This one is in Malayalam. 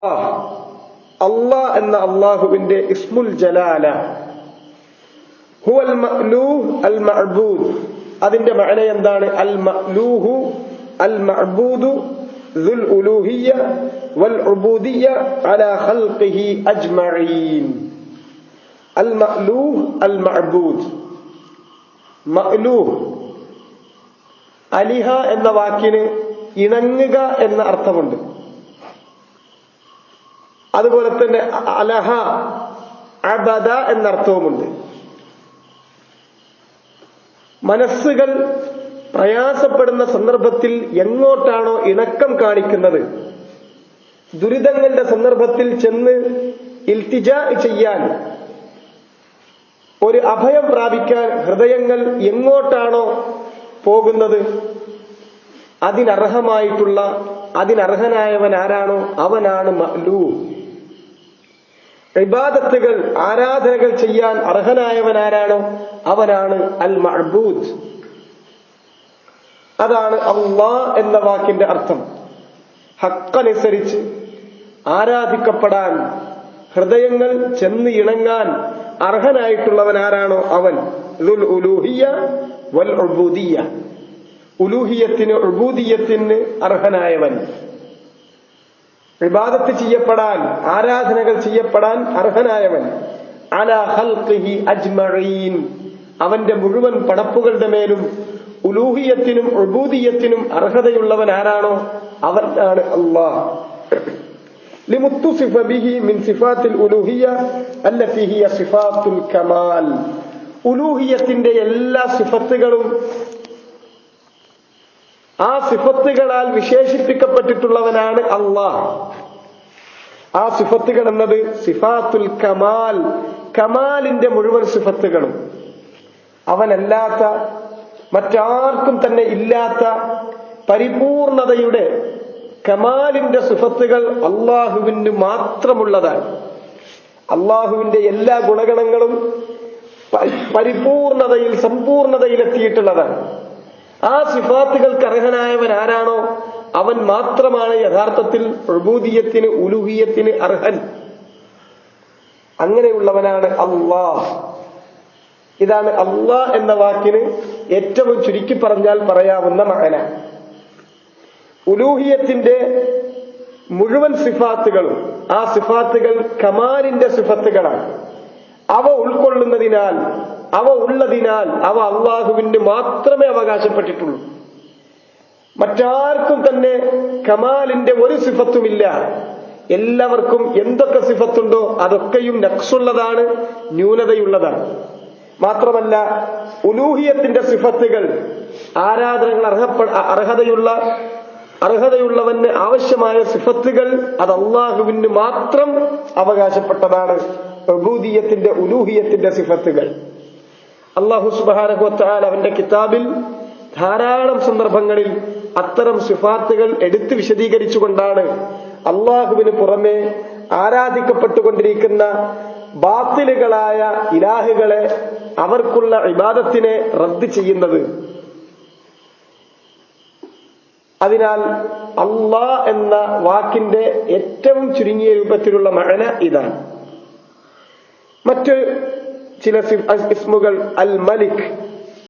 അല്ലാഹ് എന്ന അള്ളാഹുവിന്റെ ഇസ്മുൽ ജലാല ഹുവൽ മഅ്ലൂഹ് അൽ മഅബൂദ്. അതിന്റെ മഅന എന്താണ്? അൽ മഅ്ലൂഹു അൽ മഅബൂദു ദുൽ ഉലൂഹിയ്യ വൽ ഉബൂദിയ്യ അലാ ഖൽഖിഹി അജ്മഈൻ. അൽ മഅ്ലൂഹ് അൽ മഅബൂദ്. മഅ്ലൂഹ് അലിഹ എന്ന വാക്കിന് ഇണങ്ങുക എന്ന അർത്ഥമുണ്ട്. അതുപോലെ തന്നെ അലഹ അബദ എന്നർത്ഥവുമുണ്ട്. മനസ്സുകൾ പ്രയാസപ്പെടുന്ന സന്ദർഭത്തിൽ എങ്ങോട്ടാണോ ഇണക്കം കാണിക്കുന്നത്, ദുരിതങ്ങളുടെ സന്ദർഭത്തിൽ ചെന്ന് ഇൽത്തിജാ ചെയ്യാൻ, ഒരു അഭയം പ്രാപിക്കാൻ ഹൃദയങ്ങൾ എങ്ങോട്ടാണോ പോകുന്നത്, അതിനർഹനായവൻ ആരാണോ അവനാണ് മഅ്ലൂഹ്. ഇബാദത്തുകൾ, ആരാധനകൾ ചെയ്യാൻ അർഹനായവൻ ആരാണോ അവനാണ് അൽ മഅബൂദ്. അതാണ് അല്ലാഹ് എന്ന വാക്കിന്റെ അർത്ഥം. ഹഖനുസരിച്ച് ആരാധിക്കപ്പെടാൻ ഹൃദയങ്ങൾ ചെന്ന് ഇണങ്ങാൻ അർഹനായിട്ടുള്ളവൻ ആരാണോ അവൻ ദുൽ ഉലൂഹിയ്യ വൽ ഉബൂദിയ്യ. ഉലൂഹിയത്തിന് ഉബൂദിയത്തിന് അർഹനായവൻ, ഇബാദത്ത് ചെയ്യപ്പെടാൻ, ആരാധനകൾ ചെയ്യപ്പെടാൻ അർഹനായവൻ. അലാ ഖൽഖിഹി അജ്മഈൻ. അവന്റെ മുഴുവൻ പടപ്പുകളുടെ മേലും ഉലൂഹിയത്തിനും ഉബൂദിയത്തിനും അർഹതയുള്ളവൻ ആരാണോ അവനാണ് അല്ലാഹ്. ലിമുത്തുസിഫ ബിഹി മിൻ സിഫാത്തിൽ ഉലൂഹിയ്യ അല്ലതി ഹിയ സിഫാത്തുൽ കമാൽ. ഉലൂഹിയത്തിന്റെ എല്ലാ സിഫത്തുകളും ആ സിഫത്തുകളാൽ വിശേഷിപ്പിക്കപ്പെട്ടിട്ടുള്ളവനാണ് അല്ലാഹ്. ആ സിഫത്തുകൾ എന്നത് സിഫാത്തുൽ കമാൽ, കമാലിന്റെ മുഴുവൻ സിഫത്തുകളും. അവനല്ലാത്ത, മറ്റാർക്കും തന്നെ ഇല്ലാത്ത പരിപൂർണതയുടെ കമാലിന്റെ സിഫത്തുകൾ അള്ളാഹുവിന് മാത്രമുള്ളതാണ്. അള്ളാഹുവിന്റെ എല്ലാ ഗുണഗണങ്ങളും പരിപൂർണതയിൽ, സമ്പൂർണതയിലെത്തിയിട്ടുള്ളതാണ്. ആ സിഫാത്തുകൾക്ക് അർഹനായവൻ ആരാണോ അവൻ മാത്രമാണ് യഥാർത്ഥത്തിൽ ഉബൂദിയത്തിന്, ഉലൂഹിയത്തിന് അർഹൻ. അങ്ങനെയുള്ളവനാണ് അല്ലാഹ്. ഇതാണ് അല്ലാഹ് എന്ന വാക്കിന് ഏറ്റവും ചുരുക്കി പറഞ്ഞാൽ പറയാവുന്ന മഅന. ഉലൂഹിയത്തിന്റെ മുഴുവൻ സിഫാത്തുകളും ആ സിഫാത്തുകൾ കമാലിന്റെ സിഫത്തുകളാണ്. അവ ഉൾക്കൊള്ളുന്നതിനാൽ, അവ ഉള്ളതിനാൽ അവ അള്ളാഹുവിന് മാത്രമേ അവകാശപ്പെട്ടിട്ടുള്ളൂ. മറ്റാർക്കും തന്നെ കമാലിന്റെ ഒരു സിഫത്തുമില്ല. എല്ലാവർക്കും എന്തൊക്കെ സിഫത്തുണ്ടോ അതൊക്കെയും നഖ്സുള്ളതാണ്, ന്യൂനതയുള്ളതാണ്. മാത്രമല്ല ഉലൂഹിയത്തിന്റെ സിഫത്തുകൾ, ആരാധനകൾ അർഹതയുള്ളവന് ആവശ്യമായ സിഫത്തുകൾ അത് അള്ളാഹുവിന് മാത്രം അവകാശപ്പെട്ടതാണ്. ഉബൂദിയത്തിന്റെ, ഉലൂഹിയത്തിന്റെ സിഫത്തുകൾ അല്ലാഹു സുബ്ഹാനഹു വ തആല അവന്റെ കിതാബിൽ ധാരാളം സന്ദർഭങ്ങളിൽ അത്തരം സിഫാത്തുകൾ എടുത്തു വിശദീകരിച്ചുകൊണ്ടാണ് അള്ളാഹുവിന് പുറമെ ആരാധിക്കപ്പെട്ടുകൊണ്ടിരിക്കുന്ന ബാത്തിലുകളായ ഇലാഹുകളെ, അവർക്കുള്ള ഇബാദത്തിനെ റദ്ദ് ചെയ്യുന്നത്. അതിനാൽ അല്ലാഹ് എന്ന വാക്കിന്റെ ഏറ്റവും ചുരുങ്ങിയ രൂപത്തിലുള്ള മഅന ഇതാണ്. മറ്റ് ചില ഇസ്മുകൾ അൽ മലിക്,